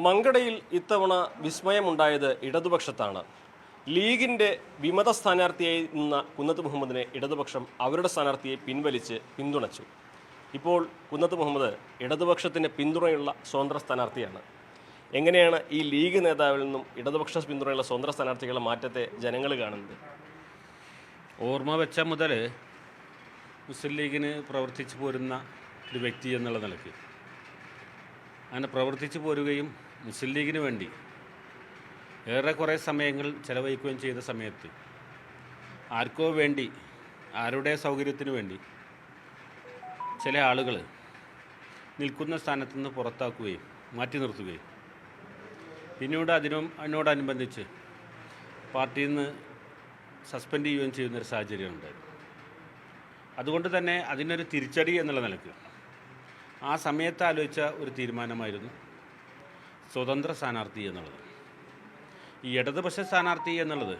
മങ്കടയിൽ ഇത്തവണ വിസ്മയമുണ്ടായത് ഇടതുപക്ഷത്താണ്. ലീഗിൻ്റെ വിമത സ്ഥാനാർത്ഥിയായി നിന്ന കുന്നത്ത് മുഹമ്മദിനെ ഇടതുപക്ഷം അവരുടെ സ്ഥാനാർത്ഥിയെ പിൻവലിച്ച് പിന്തുണച്ചു. ഇപ്പോൾ കുന്നത്ത് മുഹമ്മദ് ഇടതുപക്ഷത്തിന് പിന്തുണയുള്ള സ്വതന്ത്ര സ്ഥാനാർത്ഥിയാണ്. എങ്ങനെയാണ് ഈ ലീഗ് നേതാവിൽ നിന്നും ഇടതുപക്ഷ പിന്തുണയുള്ള സ്വതന്ത്ര സ്ഥാനാർത്ഥികളുടെ മാറ്റത്തെ ജനങ്ങൾ കാണുന്നത്? ഓർമ്മ വെച്ച മുതൽ മുസ്ലിം ലീഗിന് പ്രവർത്തിച്ചു പോരുന്ന ഒരു വ്യക്തി എന്നുള്ള നിലയ്ക്ക് അങ്ങനെ പ്രവർത്തിച്ചു പോരുകയും മുസ്ലിം ലീഗിന് വേണ്ടി ഏറെക്കുറെ സമയങ്ങൾ ചെലവഴിക്കുകയും ചെയ്ത സമയത്ത് ആർക്കോ വേണ്ടി, ആരുടെ സൗകര്യത്തിന് വേണ്ടി ചില ആളുകൾ നിൽക്കുന്ന സ്ഥാനത്ത് നിന്ന് പുറത്താക്കുകയും മാറ്റി നിർത്തുകയും പിന്നീട് അതിനോടനുബന്ധിച്ച് പാർട്ടിയിൽ നിന്ന് സസ്പെൻഡ് ചെയ്യുകയും ചെയ്യുന്നൊരു സാഹചര്യം ഉണ്ടായിരുന്നു. അതുകൊണ്ട് തന്നെ അതിനൊരു തിരിച്ചടി എന്നുള്ള നിലയ്ക്ക് ആ സമയത്ത് ആലോചിച്ച ഒരു തീരുമാനമായിരുന്നു സ്വതന്ത്ര സ്ഥാനാർത്ഥി എന്നുള്ളത്. ഈ ഇടതുപക്ഷ സ്ഥാനാർത്ഥി എന്നുള്ളത്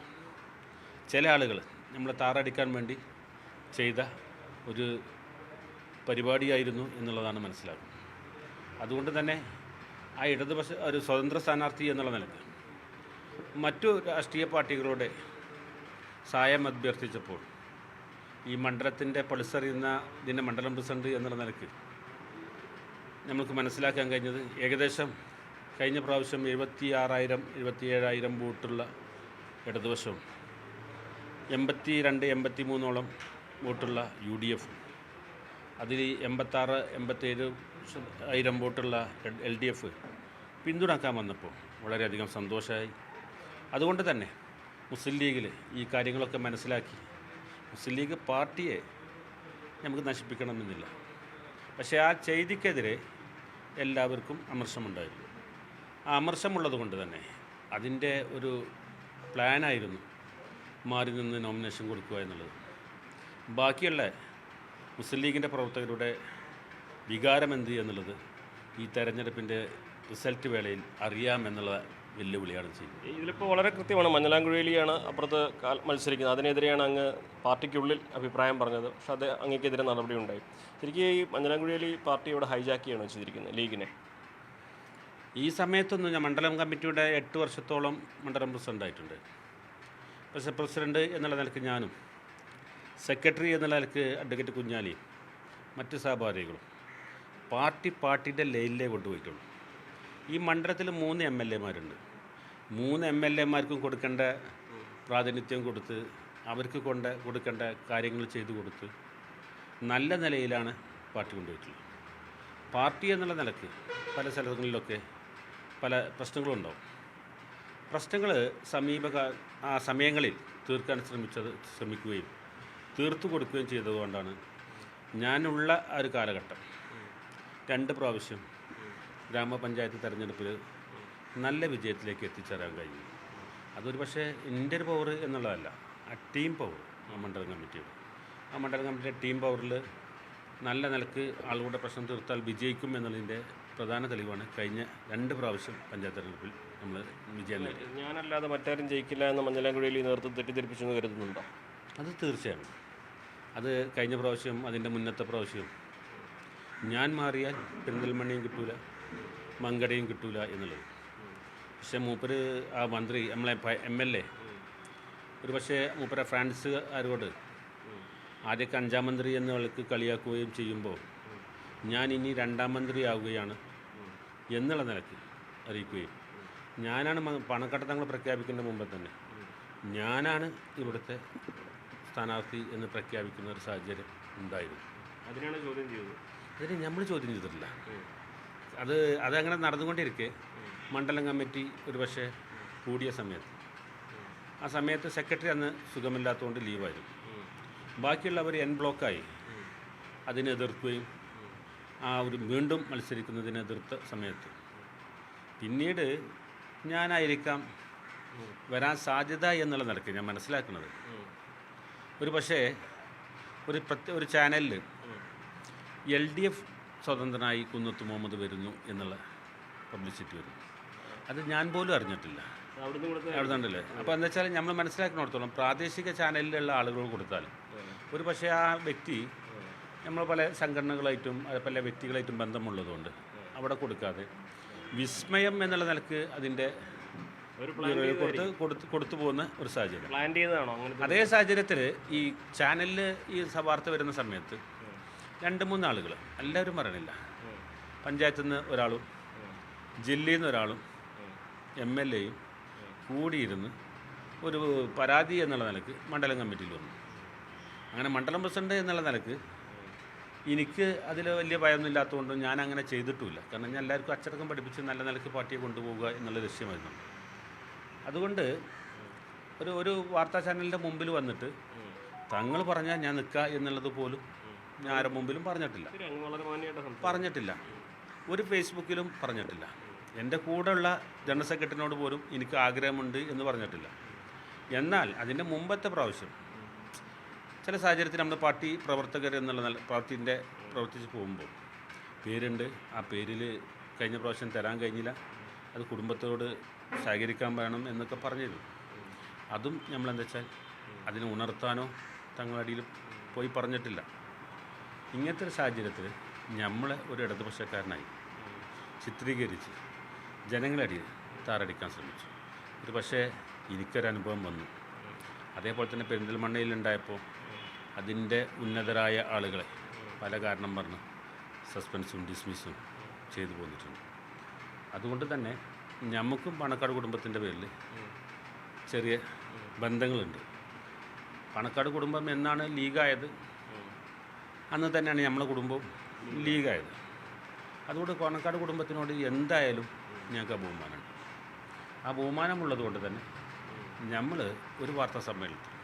ചില ആളുകൾ നമ്മളെ താറടിക്കാൻ വേണ്ടി ചെയ്ത ഒരു പരിപാടിയായിരുന്നു എന്നുള്ളതാണ് മനസ്സിലാക്കുന്നത്. അതുകൊണ്ട് തന്നെ ആ ഇടതുപക്ഷ ഒരു സ്വതന്ത്ര സ്ഥാനാർത്ഥി എന്നുള്ള നിലയ്ക്ക് മറ്റു രാഷ്ട്രീയ പാർട്ടികളുടെ സഹായം അഭ്യർത്ഥിച്ചപ്പോൾ ഈ മണ്ഡലത്തിൻ്റെ പൾസറിയുന്ന ഇതിൻ്റെ മണ്ഡലം പ്രസിഡന്റ് എന്നുള്ള നിലയ്ക്ക് നമുക്ക് മനസ്സിലാക്കാൻ കഴിഞ്ഞത് ഏകദേശം കഴിഞ്ഞ പ്രാവശ്യം 77,000 വോട്ടുള്ള ഇടതുപക്ഷവും 83 വോട്ടുള്ള UDF, അതിൽ 86,000 വോട്ടുള്ള LDF പിന്തുണക്കാൻ വന്നപ്പോൾ വളരെയധികം സന്തോഷമായി. അതുകൊണ്ട് തന്നെ മുസ്ലിം ലീഗിൽ ഈ കാര്യങ്ങളൊക്കെ മനസ്സിലാക്കി മുസ്ലിം ലീഗ് പാർട്ടിയെ നമുക്ക് നശിപ്പിക്കണമെന്നില്ല. പക്ഷേ ആ ചെയ്തിക്കെതിരെ എല്ലാവർക്കും അമർഷമുണ്ടായിരുന്നു. ആ അമർഷമുള്ളത് കൊണ്ട് തന്നെ അതിൻ്റെ ഒരു പ്ലാനായിരുന്നു മാറി നിന്ന് നോമിനേഷൻ കൊടുക്കുക എന്നുള്ളത്. ബാക്കിയുള്ള മുസ്ലിം ലീഗിൻ്റെ പ്രവർത്തകരുടെ വികാരമെന്ത് എന്നുള്ളത് ഈ തെരഞ്ഞെടുപ്പിൻ്റെ റിസൾട്ട് വേളയിൽ അറിയാമെന്നുള്ള വെല്ലുവിളിയാണ് ചെയ്യുന്നത്. ഇതിലിപ്പോൾ വളരെ കൃത്യമാണ്. മഞ്ഞളാംകുഴിയിലാണ് അപ്പുറത്ത് മത്സരിക്കുന്നത്. അതിനെതിരെയാണ് അങ്ങ് പാർട്ടിക്കുള്ളിൽ അഭിപ്രായം പറഞ്ഞത്. പക്ഷേ അത് അങ്ങേക്കെതിരെ നടപടി ഉണ്ടായി. ശരിക്കും ഈ മഞ്ഞളാംകുഴിയിൽ പാർട്ടി ഇവിടെ ഹൈജാക്കിയാണ് ചെയ്തിരിക്കുന്നത് ലീഗിനെ. ഈ സമയത്തൊന്നും ഞാൻ മണ്ഡലം കമ്മിറ്റിയുടെ 8 വർഷത്തോളം മണ്ഡലം പ്രസിഡൻ്റായിട്ടുണ്ട്. പക്ഷേ പ്രസിഡന്റ് എന്നുള്ള നിലയ്ക്ക് ഞാനും സെക്രട്ടറി എന്നുള്ള നിലയ്ക്ക് അഡ്വക്കേറ്റ് കുഞ്ഞാലിയും മറ്റ് സഹപാഠികളും പാർട്ടിയുടെ ലൈനിലേ കൊണ്ടുപോയിട്ടുള്ളൂ. ഈ മണ്ഡലത്തിൽ 3 MLA മാരുണ്ട്. 3 MLA-മാർക്കും കൊടുക്കേണ്ട പ്രാതിനിധ്യം കൊടുത്ത് അവർക്ക് കൊടുക്കേണ്ട കാര്യങ്ങൾ ചെയ്തു കൊടുത്ത് നല്ല നിലയിലാണ് പാർട്ടി കൊണ്ടുപോയിട്ടുള്ളത്. പാർട്ടി എന്നുള്ള നിലക്ക് പല സ്ഥലങ്ങളിലൊക്കെ പല പ്രശ്നങ്ങളുണ്ടാവും. പ്രശ്നങ്ങൾ സമയങ്ങളിൽ തീർക്കാൻ ശ്രമിക്കുകയും തീർത്തു കൊടുക്കുകയും ചെയ്തതുകൊണ്ടാണ് ഞാനുള്ള ഒരു കാലഘട്ടം 2 പ്രാവശ്യം ഗ്രാമപഞ്ചായത്ത് തെരഞ്ഞെടുപ്പിൽ നല്ല വിജയത്തിലേക്ക് എത്തിച്ചേരാൻ കഴിഞ്ഞു. അതൊരു പക്ഷേ എൻ്റെ ഒരു പവർ എന്നുള്ളതല്ല, ആ ടീം പവർ ആ മണ്ഡലം കമ്മിറ്റിയുടെ ടീം പവറിൽ നല്ല നിലക്ക് ആളുകളുടെ പ്രശ്നം തീർത്താൽ വിജയിക്കും എന്നുള്ളതിൻ്റെ പ്രധാന തെളിവാണ് കഴിഞ്ഞ 2 പ്രാവശ്യം പഞ്ചായത്ത് തെരഞ്ഞെടുപ്പിൽ നമ്മൾ വിജയം നേടി. ഞാനല്ലാതെ മറ്റാരും ജയിക്കില്ല എന്ന മഞ്ഞളാംകുഴിയിൽ നേതൃത്വം തെറ്റിദ്ധരിപ്പിച്ചെന്ന് കരുതുന്നുണ്ടോ? അത് തീർച്ചയാണ്. അത് കഴിഞ്ഞ പ്രാവശ്യം, അതിൻ്റെ മുന്നത്തെ പ്രാവശ്യം ഞാൻ മാറിയാൽ പെരിന്തൽമണ്ണയും കിട്ടൂല, മങ്കടയും കിട്ടൂല എന്നുള്ളത്. പക്ഷേ മൂപ്പര് ആ മന്ത്രി നമ്മളെ MLA ഒരു പക്ഷേ മൂപ്പര ഫ്രാൻസുകാരോട് ആദ്യമൊക്കെ 5ാം മന്ത്രി എന്ന ആൾക്ക് കളിയാക്കുകയും ചെയ്യുമ്പോൾ ഞാൻ ഇനി 2ാം മന്ത്രി ആവുകയാണ് എന്നുള്ള നിലയ്ക്ക് അറിയിക്കുകയും ഞാനാണ് പണക്കടത്തങ്ങൾ പ്രഖ്യാപിക്കുന്ന മുമ്പ് തന്നെ ഞാനാണ് ഇവിടുത്തെ സ്ഥാനാർത്ഥി എന്ന് പ്രഖ്യാപിക്കുന്ന ഒരു സാഹചര്യം ഉണ്ടായിരുന്നു. അതിനാണ് ചോദ്യം ചെയ്തത്. അതിന് നമ്മൾ ചോദ്യം ചെയ്തിട്ടില്ല. അതങ്ങനെ നടന്നുകൊണ്ടിരിക്കെ മണ്ഡലം കമ്മിറ്റി ഒരു പക്ഷേ കൂടിയ സമയത്ത് ആ സമയത്ത് സെക്രട്ടറി അന്ന് സുഖമില്ലാത്തതുകൊണ്ട് ലീവായിരുന്നു. ബാക്കിയുള്ളവർ ബ്ലോക്കായി അതിനെ എതിർക്കുകയും ആ ഒരു വീണ്ടും മത്സരിക്കുന്നതിനെ എതിർത്ത സമയത്ത് പിന്നീട് ഞാനായിരിക്കാം വരാൻ സാധ്യത എന്നുള്ള നിലയ്ക്ക് ഞാൻ മനസ്സിലാക്കുന്നത്. ഒരു പക്ഷേ ഒരു ചാനലിൽ LDF സ്വതന്ത്രനായി കുന്നത്ത് മുഹമ്മദ് വരുന്നു എന്നുള്ള പബ്ലിസിറ്റി വരുന്നു. അത് ഞാൻ പോലും അറിഞ്ഞിട്ടില്ല. അവിടെ നിന്നല്ലേ. അപ്പോൾ എന്താ വെച്ചാൽ നമ്മൾ മനസ്സിലാക്കുന്നിടത്തോളം പ്രാദേശിക ചാനലിലുള്ള ആളുകൾ കൊടുത്താൽ ഒരു പക്ഷേ ആ വ്യക്തി നമ്മൾ പല സംഘടനകളായിട്ടും പല വ്യക്തികളായിട്ടും ബന്ധമുള്ളതുകൊണ്ട് അവിടെ കൊടുക്കാതെ വിസ്മയം എന്നുള്ള നിലക്ക് അതിൻ്റെ ഒരു കൊടുത്തു പോകുന്ന ഒരു സാഹചര്യം. പ്ലാൻ ചെയ്തതാണോ അങ്ങനെ? അതേ സാഹചര്യത്തിൽ ഈ ചാനലിൽ ഈ വാർത്ത വരുന്ന സമയത്ത് 2-3 ആളുകൾ, എല്ലാവരും പറയണില്ല, പഞ്ചായത്തിൽ നിന്ന് ഒരാളും ജില്ലയിൽ നിന്ന് ഒരാളും MLAയും കൂടിയിരുന്ന് ഒരു പരാതി എന്നുള്ള നിലക്ക് മണ്ഡലം കമ്മിറ്റിയിൽ വന്നു. അങ്ങനെ മണ്ഡലം പ്രസിഡന്റ് എന്നുള്ള നിലക്ക് എനിക്ക് അതിൽ വലിയ ഭയമൊന്നും ഇല്ലാത്തതുകൊണ്ടും ഞാൻ അങ്ങനെ ചെയ്തിട്ടുമില്ല. കാരണം ഞാൻ എല്ലാവർക്കും അച്ചടക്കം പഠിപ്പിച്ച് നല്ല നിലയ്ക്ക് പാർട്ടിയെ കൊണ്ടുപോകുക എന്നുള്ള ലക്ഷ്യമായിരുന്നു. അതുകൊണ്ട് ഒരു വാർത്താ ചാനലിൻ്റെ മുമ്പിൽ വന്നിട്ട് തങ്ങൾ പറഞ്ഞാൽ ഞാൻ നിൽക്കുക എന്നുള്ളത് പോലും ഞാൻ ആരുടെ മുമ്പിലും പറഞ്ഞിട്ടില്ല. ഒരു ഫേസ്ബുക്കിലും പറഞ്ഞിട്ടില്ല. എൻ്റെ കൂടെയുള്ള ജനറൽ സെക്രട്ടറിനോട് പോലും എനിക്ക് ആഗ്രഹമുണ്ട് എന്ന് പറഞ്ഞിട്ടില്ല. എന്നാൽ അതിൻ്റെ മുമ്പത്തെ പ്രാവശ്യം ചില സാഹചര്യത്തിൽ നമ്മുടെ പാർട്ടി പ്രവർത്തകർ എന്നുള്ള പാർട്ടീൻ്റെ പ്രവർത്തിച്ച് പോകുമ്പോൾ പേരുണ്ട്, ആ പേരിൽ കഴിഞ്ഞ പ്രാവശ്യം തരാൻ കഴിഞ്ഞില്ല, അത് കുടുംബത്തോട് സഹകരിക്കാൻ വേണം എന്നൊക്കെ പറഞ്ഞിരുന്നു. അതും നമ്മളെന്താ വെച്ചാൽ അതിനെ ഉണർത്താനോ തങ്ങളടിയിൽ പോയി പറഞ്ഞിട്ടില്ല. ഇങ്ങനത്തെ ഒരു സാഹചര്യത്തിൽ നമ്മളെ ഒരു ഇടതുപക്ഷക്കാരനായി ചിത്രീകരിച്ച് ജനങ്ങളടിയിൽ താറടിക്കാൻ ശ്രമിച്ചു. ഒരു പക്ഷേ എനിക്കൊരനുഭവം വന്നു. അതേപോലെ തന്നെ പെരിന്തൽമണ്ണയിലുണ്ടായപ്പോൾ അതിൻ്റെ ഉന്നതരായ ആളുകളെ പല കാരണം പറഞ്ഞ് സസ്പെൻസും ഡിസ്മിസും ചെയ്തു പോന്നിട്ടുണ്ട്. അതുകൊണ്ട് തന്നെ നമുക്കും പണക്കാട് കുടുംബത്തിൻ്റെ പേരിൽ ചെറിയ ബന്ധങ്ങളുണ്ട്. പണക്കാട് കുടുംബം എന്നാണ് ലീഗായത് അന്ന് തന്നെയാണ് നമ്മളെ കുടുംബവും ലീഗായത്. അതുകൊണ്ട് പണക്കാട് കുടുംബത്തിനോട് എന്തായാലും ഞങ്ങൾക്ക് ആ ബഹുമാനമുണ്ട്. ആ ബഹുമാനമുള്ളത് കൊണ്ട് തന്നെ നമ്മൾ ഒരു വാർത്താ സമ്മേളനത്തിൽ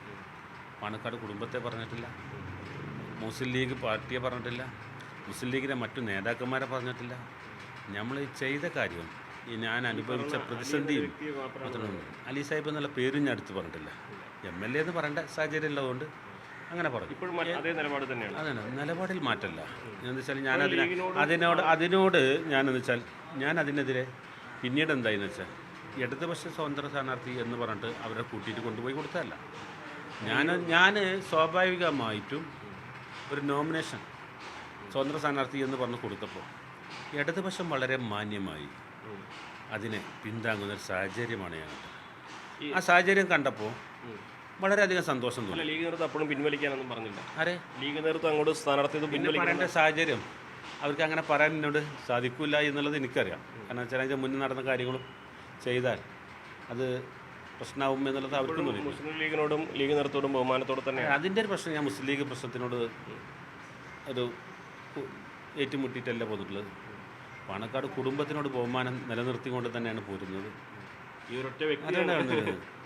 പാണക്കാട് കുടുംബത്തെ പറഞ്ഞിട്ടില്ല, മുസ്ലിം ലീഗ് പാർട്ടിയെ പറഞ്ഞിട്ടില്ല, മുസ്ലിം ലീഗിലെ മറ്റു നേതാക്കന്മാരെ പറഞ്ഞിട്ടില്ല. നമ്മൾ ചെയ്ത കാര്യം ഞാൻ അനുഭവിച്ച പ്രതിസന്ധിയും അലി സാഹിബ് എന്നുള്ള പേരും ഞാൻ അടുത്ത് പറഞ്ഞിട്ടില്ല. MLA എന്ന് പറയേണ്ട സാഹചര്യം ഉള്ളതുകൊണ്ട് അങ്ങനെ പറഞ്ഞു. അതെ, നിലപാടിൽ മാറ്റമല്ല. എന്താ വെച്ചാൽ ഞാൻ അതിനോട് ഞാനെന്ന് വെച്ചാൽ ഞാൻ അതിനെതിരെ പിന്നീട് എന്തായെന്ന് വെച്ചാൽ ഇടതുപക്ഷ സ്വതന്ത്ര സ്ഥാനാർത്ഥി എന്ന് പറഞ്ഞിട്ട് അവരെ കൂട്ടിയിട്ട് കൊണ്ടുപോയി കൊടുത്തതല്ല. ഞാൻ സ്വാഭാവികമായിട്ടും ഒരു നോമിനേഷൻ സ്വതന്ത്ര സ്ഥാനാർത്ഥി എന്ന് പറഞ്ഞ് കൊടുത്തപ്പോൾ ഇടതുപക്ഷം വളരെ മാന്യമായി അതിനെ പിന്താങ്ങുന്ന ഒരു സാഹചര്യമാണ് ഞാൻ കണ്ടത്. ആ സാഹചര്യം കണ്ടപ്പോൾ വളരെയധികം സന്തോഷം തോന്നി. ലീഗ് നേതൃത്വം അപ്പോഴും പിൻവലിക്കാനൊന്നും പറഞ്ഞില്ല. ആരെ ലീഗ് നേതൃത്വം അങ്ങോട്ട് സ്ഥാനാർത്ഥി പറയേണ്ട സാഹചര്യം അവർക്ക് അങ്ങനെ പറയാൻ എന്നോട് സാധിക്കില്ല എന്നുള്ളത് എനിക്കറിയാം. കാരണം വെച്ചാൽ അതിൻ്റെ മുന്നിൽ നടന്ന കാര്യങ്ങളും ചെയ്താൽ അത് പ്രശ്നമാവും എന്നുള്ളത് അവർക്കും തോന്നി. മുസ്ലിം ലീഗിനോടും ലീഗ് നേതൃത്വത്തോടും ബഹുമാനത്തോടെ തന്നെ അതിൻ്റെ ഒരു പ്രശ്നം ഞാൻ മുസ്ലിം ലീഗ് പ്രശ്നത്തിനോട് ഒരു ഏറ്റുമുട്ടിയിട്ടല്ല പോന്നിട്ടുള്ളത്. പാണക്കാട് കുടുംബത്തിനോട് ബഹുമാനം നിലനിർത്തിക്കൊണ്ട് തന്നെയാണ് പോരുന്നത്. ഈ ഒരൊറ്റ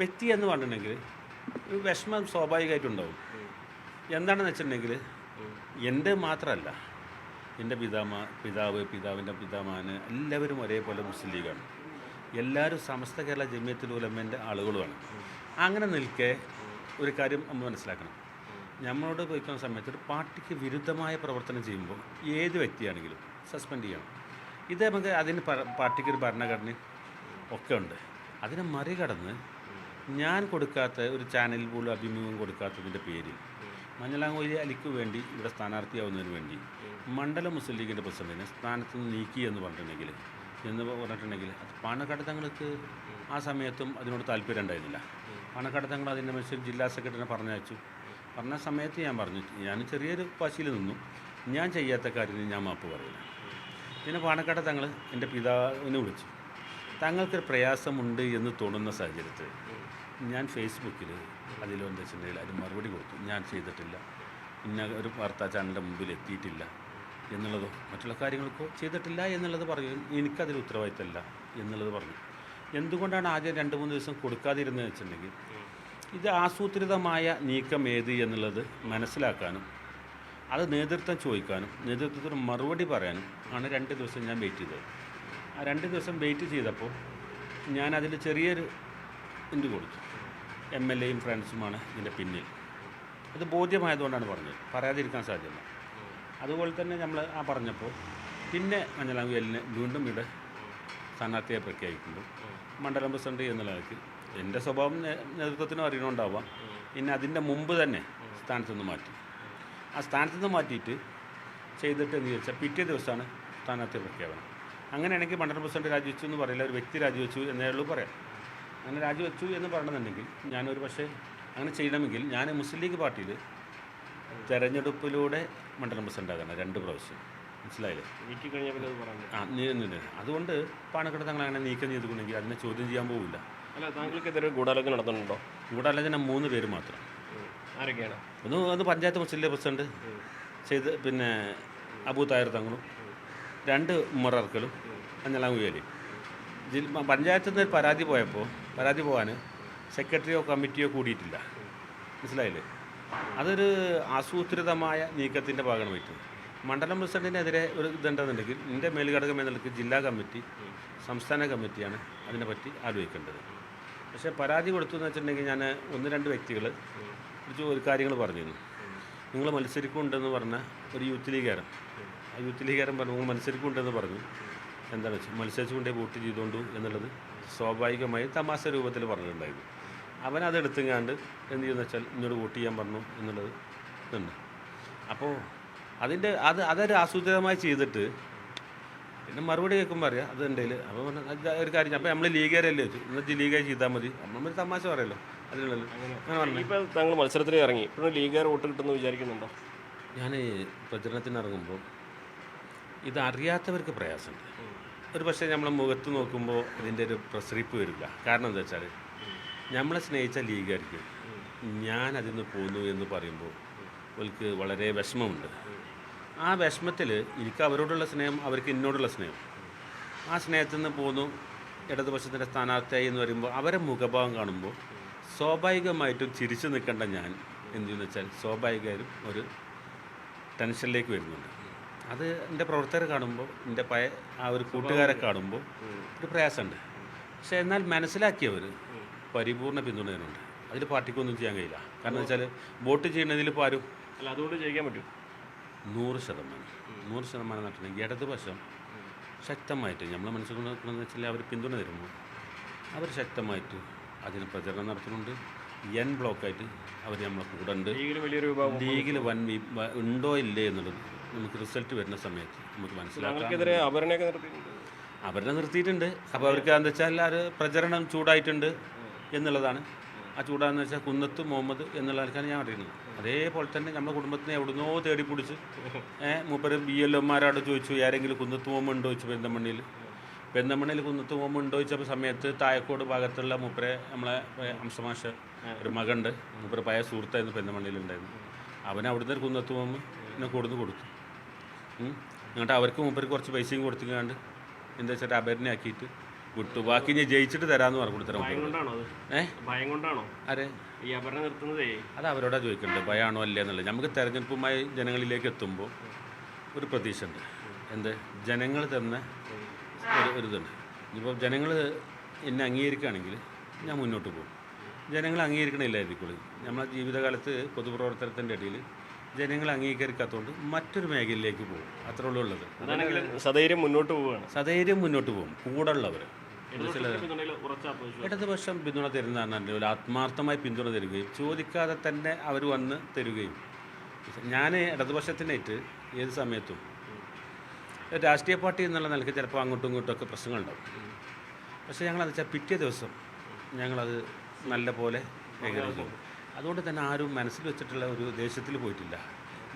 വ്യക്തി എന്ന് പറഞ്ഞിട്ടുണ്ടെങ്കിൽ ഒരു വിഷമം സ്വാഭാവികമായിട്ടുണ്ടാവും. എന്താണെന്ന് വെച്ചിട്ടുണ്ടെങ്കിൽ എൻ്റെ മാത്രമല്ല, എൻ്റെ പിതാവിൻ്റെ പിതാമഹന് എല്ലാവരും ഒരേപോലെ മുസ്ലിം ലീഗാണ്. എല്ലാവരും സമസ്ത കേരള ജമിയത്തുൽ ഉലമയുടെ ആളുകളുമാണ്. അങ്ങനെ നിൽക്കെ ഒരു കാര്യം നമ്മൾ മനസ്സിലാക്കണം. നമ്മളോട് പോയിക്കുന്ന സമയത്ത് ഒരു പാർട്ടിക്ക് വിരുദ്ധമായ പ്രവർത്തനം ചെയ്യുമ്പോൾ ഏത് വ്യക്തിയാണെങ്കിലും സസ്പെൻഡ് ചെയ്യണം. ഇത് നമുക്ക് അതിന് പാർട്ടിക്ക് ഒരു ഭരണഘടന ഒക്കെ ഉണ്ട്. അതിനെ മറികടന്ന് ഞാൻ കൊടുക്കാത്ത ഒരു ചാനലിൽ പോലും അഭിമുഖം കൊടുക്കാത്തതിൻ്റെ പേരിൽ മഞ്ഞളാംകോഴി അലിക്ക് വേണ്ടി ഇവിടെ സ്ഥാനാർത്ഥിയാവുന്നതിന് വേണ്ടി മണ്ഡലം മുസ്ലിം ലീഗിൻ്റെ പ്രസിഡന്റിനെ സ്ഥാനത്ത് നിന്ന് നീക്കി എന്ന് പറഞ്ഞിട്ടുണ്ടെങ്കിൽ അത് പാണക്കാട് തങ്ങൾക്ക് ആ സമയത്തും അതിനോട് താല്പര്യം ഉണ്ടായിരുന്നില്ല. പാണക്കാട് തങ്ങൾ അതിൻ്റെ മനുഷ്യൻ ജില്ലാ സെക്രട്ടറിനെ പറഞ്ഞ സമയത്ത് ഞാൻ പറഞ്ഞു, ഞാൻ ചെറിയൊരു വാശിയിൽ നിന്നു, ഞാൻ ചെയ്യാത്ത കാര്യത്തിന് ഞാൻ മാപ്പ് പറയില്ല. പിന്നെ പാണക്കാട് തങ്ങൾ എൻ്റെ പിതാവിനെ വിളിച്ചു. തങ്ങൾക്കൊരു പ്രയാസമുണ്ട് എന്ന് തോന്നുന്ന സാഹചര്യത്തിൽ ഞാൻ ഫേസ്ബുക്കിൽ അതിലെന്താ വെച്ചിട്ടുണ്ടെങ്കിൽ അത് മറുപടി കൊടുത്തു. ഞാൻ ചെയ്തിട്ടില്ല, ഇന്ന ഒരു വാർത്താ ചാനലിൻ്റെ മുമ്പിൽ എത്തിയിട്ടില്ല എന്നുള്ളതോ മറ്റുള്ള കാര്യങ്ങൾക്കോ ചെയ്തിട്ടില്ല എന്നുള്ളത് പറയും. എനിക്കതിൽ ഉത്തരവാദിത്തമല്ല എന്നുള്ളത് പറഞ്ഞു. എന്തുകൊണ്ടാണ് ആദ്യം 2-3 ദിവസം കൊടുക്കാതിരുന്നതെന്ന് വെച്ചിട്ടുണ്ടെങ്കിൽ ഇത് ആസൂത്രിതമായ നീക്കം ഏത് എന്നുള്ളത് മനസ്സിലാക്കാനും അത് നേതൃത്വം ചോദിക്കാനും നേതൃത്വത്തിന് മറുപടി പറയാനും ആണ് 2 ദിവസം ഞാൻ വെയിറ്റ് ചെയ്തത്. ആ 2 ദിവസം വെയിറ്റ് ചെയ്തപ്പോൾ ഞാനതിൽ ചെറിയൊരു കൊടുത്തു. MLAയും ഫ്രണ്ട്സുമാണ് ഇതിൻ്റെ പിന്നിൽ. അത് ബോധ്യമായതുകൊണ്ടാണ് പറഞ്ഞത്, പറയാതിരിക്കാൻ സാധ്യമല്ല. അതുപോലെ തന്നെ നമ്മൾ ആ പറഞ്ഞപ്പോൾ പിന്നെ മഞ്ഞളാംകുഴിയിലിനെ വീണ്ടും ഇവിടെ സ്ഥാനാർത്ഥിയെ പ്രഖ്യാപിക്കുമ്പോൾ മണ്ഡലം പ്രസിഡന്റ് എന്നുള്ളതൊക്കെ എൻ്റെ സ്വഭാവം നേതൃത്വത്തിനും അറിയണമുണ്ടാവാം. പിന്നെ അതിൻ്റെ മുമ്പ് തന്നെ സ്ഥാനത്തു നിന്ന് മാറ്റി. ആ സ്ഥാനത്തു നിന്ന് മാറ്റിയിട്ട് ചെയ്തിട്ട് എന്ന് ചോദിച്ചാൽ പിറ്റേ ദിവസമാണ് സ്ഥാനാർത്ഥി പ്രഖ്യാപനം. അങ്ങനെയാണെങ്കിൽ മണ്ഡലം പ്രസിഡന്റ് രാജിവെച്ചു എന്ന് പറയില്ല, ഒരു വ്യക്തി രാജിവെച്ചു എന്നേ ഉള്ളൂ പറയാം. അങ്ങനെ രാജിവെച്ചു എന്ന് പറയണമെന്നുണ്ടെങ്കിൽ ഞാനൊരു പക്ഷേ അങ്ങനെ ചെയ്യണമെങ്കിൽ ഞാൻ മുസ്ലിം ലീഗ് പാർട്ടിയിൽ തെരഞ്ഞെടുപ്പിലൂടെ മണ്ഡലം പ്രസിഡന്റ് ആകണം 2 പ്രാവശ്യം. മനസ്സിലായില്ലേ? അതുകൊണ്ട് പാണക്കാട് തങ്ങൾ അങ്ങനെ നീക്കം ചെയ്തിട്ടുണ്ടെങ്കിൽ അതിനെ ചോദ്യം ചെയ്യാൻ പോകില്ല. അല്ല, താങ്കൾക്കെതിരെ ഗൂഢാലോചന നടത്തുന്നുണ്ടോ? ഗൂഢാലോചന 3 പേര് മാത്രം. ആരൊക്കെയാണ്? ഒന്ന് പഞ്ചായത്ത് മുസ്ലിം ലീഗ് പ്രസിഡന്റ് ചെയ്ത്, പിന്നെ അബൂ താഹിർ തങ്ങളും, 2 ഉമ്മറർക്കലും, അഞ്ഞലാമുവേലി. പഞ്ചായത്തിൽ നിന്ന് പരാതി പോകാൻ സെക്രട്ടറിയോ കമ്മിറ്റിയോ കൂടിയിട്ടില്ല. മനസ്സിലായില്ലേ? അതൊരു ആസൂത്രിതമായ നീക്കത്തിൻ്റെ ഭാഗമായിട്ട് മണ്ഡലം പ്രസിഡന്റിനെതിരെ ഒരു ഇതുണ്ടെന്നുണ്ടെങ്കിൽ എൻ്റെ മേൽഘടകം എന്ന നിലയ്ക്ക് ജില്ലാ കമ്മിറ്റി, സംസ്ഥാന കമ്മിറ്റിയാണ് അതിനെപ്പറ്റി ആലോചിക്കേണ്ടത്. പക്ഷേ പരാതി കൊടുത്തു എന്ന് വെച്ചിട്ടുണ്ടെങ്കിൽ ഞാൻ 1-2 വ്യക്തികൾ ഒരു കാര്യങ്ങൾ പറഞ്ഞിരുന്നു. നിങ്ങൾ മത്സരിക്കുന്നുണ്ടെന്ന് പറഞ്ഞ ഒരു യൂത്ത് ലീഗുകാരൻ, ആ യൂത്ത് ലീഗുകാരൻ പറഞ്ഞു നിങ്ങൾ മത്സരിക്കുന്നുണ്ടെന്ന് പറഞ്ഞു. എന്താണെന്ന് വെച്ചാൽ മത്സരിച്ചുകൊണ്ടേ വോട്ട് ചെയ്തുകൊണ്ടു എന്നുള്ളത് സ്വാഭാവികമായി തമാശ രൂപത്തിൽ പറഞ്ഞിട്ടുണ്ടായിരുന്നു. അവനതെടുത്തുങ്ങാണ്ട് എന്ത് ചെയ്യുമെന്ന് വെച്ചാൽ ഇന്നോട് വോട്ട് ചെയ്യാൻ പറഞ്ഞു എന്നുള്ളത് ഇതുണ്ട്. അപ്പോൾ അതൊരു ആസൂത്രിതമായി ചെയ്തിട്ട് പിന്നെ മറുപടി കേൾക്കുമ്പോൾ അറിയാം അത് എൻ്റെ കയ്യിൽ. അപ്പോൾ ഒരു കാര്യം, അപ്പോൾ നമ്മൾ ലീഗുകാരല്ലേ വെച്ചു, ഇന്നത്തെ ലീഗായി ചെയ്താൽ മതി, നമ്മൾ തമാശ പറയല്ലോ അതിനുള്ളത്. അങ്ങനെ പറഞ്ഞു. ഇപ്പോൾ താങ്കൾ മത്സരത്തിൽ ഇറങ്ങി, ഇപ്പോഴും ലീഗുകാർ വോട്ട് കിട്ടുമെന്ന് വിചാരിക്കുന്നുണ്ടോ? ഞാൻ പ്രചരണത്തിന് ഇറങ്ങുമ്പോൾ ഇതറിയാത്തവർക്ക് പ്രയാസമുണ്ട്. ഒരു പക്ഷേ നമ്മളെ മുഖത്ത് നോക്കുമ്പോൾ ഇതിൻ്റെ ഒരു പ്രസരിപ്പ് വരില്ല. കാരണം എന്താ വെച്ചാൽ നമ്മളെ സ്നേഹിച്ച ലീഗുകാർക്ക് ഞാൻ അതിൽ നിന്ന് പോന്നു എന്ന് പറയുമ്പോൾ അവർക്ക് വളരെ വിഷമമുണ്ട്. ആ വിഷമത്തിൽ എനിക്ക് അവരോടുള്ള സ്നേഹം, അവർക്ക് എന്നോടുള്ള സ്നേഹം, ആ സ്നേഹത്തിൽ നിന്ന് പോന്നു ഇടതുപക്ഷത്തിൻ്റെ സ്ഥാനാർത്ഥിയായി എന്ന് പറയുമ്പോൾ അവരെ മുഖഭാവം കാണുമ്പോൾ സ്വാഭാവികമായിട്ടും ചിരിച്ചു നിൽക്കേണ്ട ഞാൻ എന്ത് ചെയ്യുന്നു വെച്ചാൽ സ്വാഭാവികമായും ഒരു ടെൻഷനിലേക്ക് വരുന്നുണ്ട്. അത് എൻ്റെ പ്രവർത്തകരെ കാണുമ്പോൾ, എൻ്റെ ആ ഒരു കൂട്ടുകാരെ കാണുമ്പോൾ ഒരു പ്രയാസമുണ്ട്. പക്ഷേ എന്നാൽ മനസ്സിലാക്കിയവർ പരിപൂർണ്ണ പിന്തുണയുന്നുണ്ട്. അതിൽ പാർട്ടിക്കൊന്നും ചെയ്യാൻ കഴിയില്ല. കാരണം വെച്ചാൽ വോട്ട് ചെയ്യുന്നതിൽ ഇപ്പോൾ ആരും അല്ല, അതുകൊണ്ട് ജയിക്കാൻ പറ്റും. 100% നട്ടിട്ടുണ്ടെങ്കിൽ ഇടതുപക്ഷം ശക്തമായിട്ട് നമ്മളെ മനസ്സിലാക്കണമെന്ന് വെച്ചാൽ അവർ പിന്തുണ തരുമ്പോൾ അവർ ശക്തമായിട്ട് അതിന് പ്രചരണം നടത്തുന്നുണ്ട്. എൻ ബ്ലോക്കായിട്ട് അവർ നമ്മളെ കൂടെ ഉണ്ട്. ലീഗിൽ ഉണ്ടോ ഇല്ലേ എന്നുള്ളത് നമുക്ക് റിസൾട്ട് വരുന്ന സമയത്ത് നമുക്ക് മനസ്സിലാക്കാം. അവരെ നിർത്തിയിട്ടുണ്ട്. അപ്പോൾ അവർക്ക് എന്താ വെച്ചാൽ അത് പ്രചരണം ചൂടായിട്ടുണ്ട് എന്നുള്ളതാണ്. ആ ചൂടാന്ന് വെച്ചാൽ കുന്നത്ത് മുഹമ്മദ് എന്നുള്ള ആൾക്കാണ് ഞാൻ അറിയുന്നത്. അതേപോലെ തന്നെ നമ്മുടെ കുടുംബത്തിനെ എവിടുന്നോ തേടി പിടിച്ച് മൂപ്പര് BLOമാരോട് ചോദിച്ചു ആരെങ്കിലും കുന്നത്ത് മുഹമ്മദ് ഉണ്ടോ ചോദിച്ചു. പെരുന്തമണ്ണയിൽ കുന്നത്ത് മുഹമ്മദ് ഉണ്ടോ ചോദിച്ചപ്പോൾ സമയത്ത് തായക്കോട് ഭാഗത്തുള്ള മൂപ്പരെ നമ്മളെ അംശമാഷ ഒരു മകണ്ട്, മൂപ്പര് പഴയ സുഹൃത്തായിരുന്നു പെരുന്തമണ്ണയിലുണ്ടായിരുന്നു. അവനവിടുന്ന് ഒരു കുന്നത്ത് മുഹമ്മദ് എന്നെ കൊടുത്തു. എന്നിട്ട് അവർക്ക് മൂപ്പര് കുറച്ച് പൈസയും കൊടുത്തിങ്ങാണ്ട് എന്താ വെച്ചാൽ അപരനെ ആക്കിയിട്ട് വിട്ടു. ബാക്കി ഞാൻ ജയിച്ചിട്ട് തരാമെന്ന് പറഞ്ഞു കൊടുത്തരാം. ഭയം കൊണ്ടാണോ ആരെ ഈ അപർണ നിർത്തുന്നതേ? അത് അവരോടാ ചോദിക്കേണ്ടത്, ഭയമാണോ അല്ലേ എന്നുള്ളത്. നമുക്ക് തെരഞ്ഞെടുപ്പുമായി ജനങ്ങളിലേക്ക് എത്തുമ്പോൾ ഒരു പ്രതീക്ഷ ഉണ്ട്. എന്ത് ജനങ്ങൾ തന്നെ ഒരിതുണ്ട്. ഇപ്പോൾ ജനങ്ങൾ എന്നെ അംഗീകരിക്കുകയാണെങ്കിൽ ഞാൻ മുന്നോട്ട് പോകും. ജനങ്ങൾ അംഗീകരിക്കണില്ല ഇതിക്കുള്ളൂ. നമ്മളെ ജീവിതകാലത്ത് പൊതുപ്രവർത്തനത്തിൻ്റെ ഇടയിൽ ജനങ്ങൾ അംഗീകരിക്കാത്തതുകൊണ്ട് മറ്റൊരു മേഖലയിലേക്ക് പോകും. അത്രേ ഉള്ളത്. സധൈര്യം മുന്നോട്ട് പോകും. കൂടെ ഉള്ളവർ ഇടതുപക്ഷം പിന്തുണ തരുന്നതാണ്. ഒരു ആത്മാർത്ഥമായി പിന്തുണ തരികയും ചോദിക്കാതെ തന്നെ അവർ വന്ന് തരികയും. ഞാൻ ഇടതുപക്ഷത്തിനായിട്ട് ഏത് സമയത്തും രാഷ്ട്രീയ പാർട്ടി എന്നുള്ള നിലയ്ക്ക് ചിലപ്പോൾ അങ്ങോട്ടും ഇങ്ങോട്ടുമൊക്കെ പ്രശ്നങ്ങളുണ്ടാവും. പക്ഷേ ഞങ്ങളത് വെച്ചാൽ പിറ്റേ ദിവസം ഞങ്ങളത് നല്ല പോലെ കൈകാര്യം ചെയ്യും. അതുകൊണ്ട് തന്നെ ആരും മനസ്സിൽ വെച്ചിട്ടുള്ള ഒരു ദേശത്തിൽ പോയിട്ടില്ല.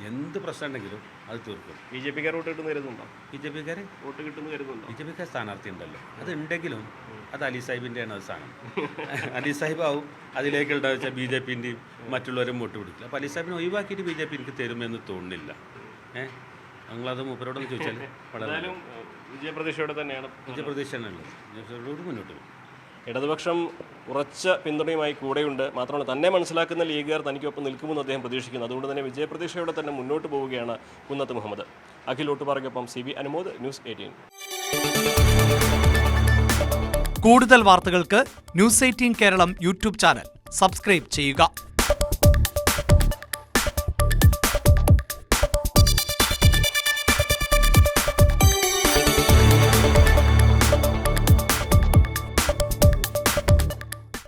എന്ത് പ്രശ്നം ഉണ്ടെങ്കിലും അത് തീർക്കും. BJPക്കാർ വോട്ട് കിട്ടുന്ന കരുതുന്നുണ്ടോ? BJPക്കാർ വോട്ട് കിട്ടുന്ന കരുതുന്നുണ്ടോ? BJPക്കാർ സ്ഥാനാർത്ഥി ഉണ്ടല്ലോ. അത് ഉണ്ടെങ്കിലും അത് അലി സാഹിബിൻ്റെയാണ് അത് സ്ഥാനം. അലി സാഹിബ് ആവും അതിലേക്കുള്ള വെച്ചാൽ BJPൻ്റെയും മറ്റുള്ളവരും വോട്ട് പിടിക്കില്ല. അപ്പോൾ അലി സാഹിബിനെ ഒഴിവാക്കിയിട്ട് BJP എനിക്ക് തരുമെന്ന് തോന്നുന്നില്ല. ഞങ്ങളത് മൂപ്പരോടൊന്ന് ചോദിച്ചാൽ വളരെ വിജയപ്രതീക്ഷയോടെ തന്നെയാണ്. വിജയപ്രതീക്ഷയാണുള്ളത്. വിജയപ്രതീക്ഷയോട് മുന്നോട്ട് പോകും. ഇടതുപക്ഷം ഉറച്ച പിന്തുണയുമായി കൂടെയുണ്ട്. മാത്രമല്ല തന്നെ മനസ്സിലാക്കുന്ന ലീഗുകാർ തനിക്കൊപ്പം നിൽക്കുമെന്ന് അദ്ദേഹം പ്രതീക്ഷിക്കുന്നു. അതുകൊണ്ട് തന്നെ വിജയപ്രതീക്ഷയോടെ തന്നെ മുന്നോട്ട് പോവുകയാണ് കുന്നത്ത് മുഹമ്മദ്. അഖിൽ ഒട്ടുപാറയ്ക്കൊപ്പം CB അനുമോദ്, ന്യൂസ് 18. കൂടുതൽ വാർത്തകൾക്ക് news 18 Keralam YouTube channel subscribe ചെയ്യുക.